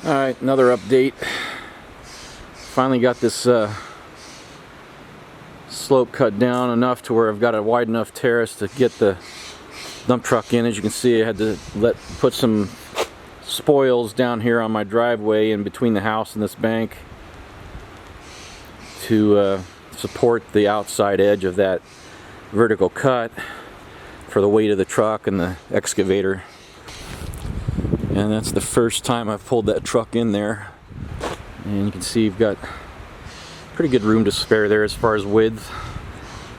Alright, another update. Finally got this slope cut down enough to where I've got a wide enough terrace to get the dump truck in. As you can see, I had to put some spoils down here on my driveway in between the house and this bank to support the outside edge of that vertical cut for the weight of the truck and the excavator. And that's the first time I've pulled that truck in there. And you can see you've got pretty good room to spare there as far as width.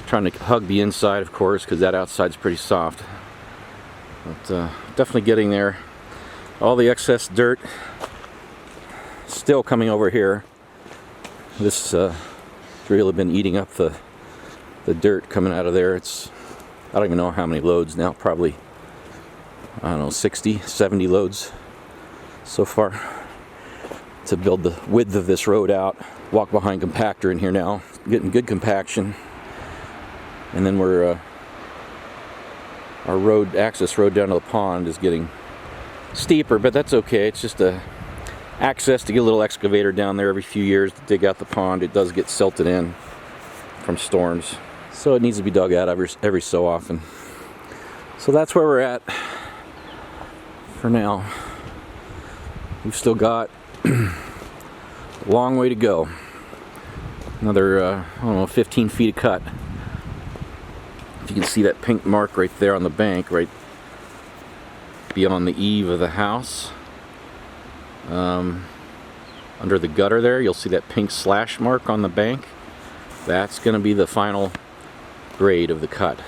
Trying to hug the inside, of course, because that outside's pretty soft. But definitely getting there. All the excess dirt still coming over here. This drill has been eating up the dirt coming out of there. I don't even know how many loads now, probably, I don't know, 60, 70 loads so far to build the width of this road out. Walk behind compactor in here now, getting good compaction. And then our road, access road down to the pond is getting steeper, but that's okay. It's just a access to get a little excavator down there every few years to dig out the pond. It does get silted in from storms, so it needs to be dug out every so often. So that's where we're at for now. We've still got a long way to go. Another, I don't know, 15 feet of cut. If you can see that pink mark right there on the bank, right beyond the eave of the house. Under the gutter there, you'll see that pink slash mark on the bank. That's going to be the final grade of the cut.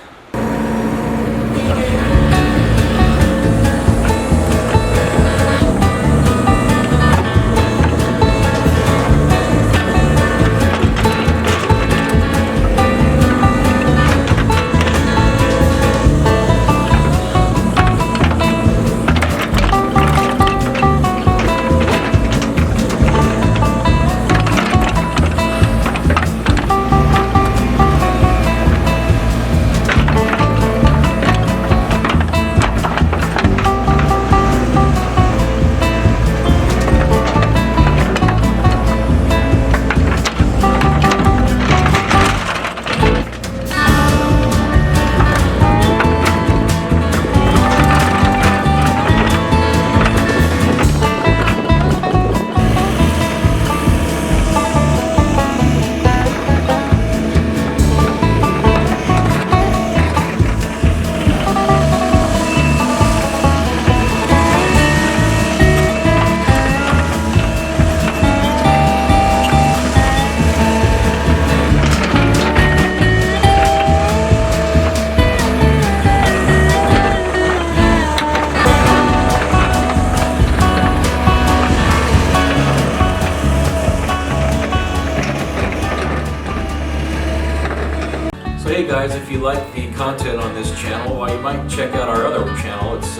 So hey guys, if you like the content on this channel, well, you might check out our other channel. It's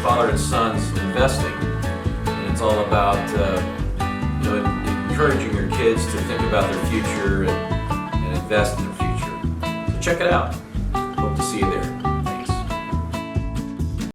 Father and Sons Investing, and it's all about encouraging your kids to think about their future and invest in their future. So check it out. Hope to see you there.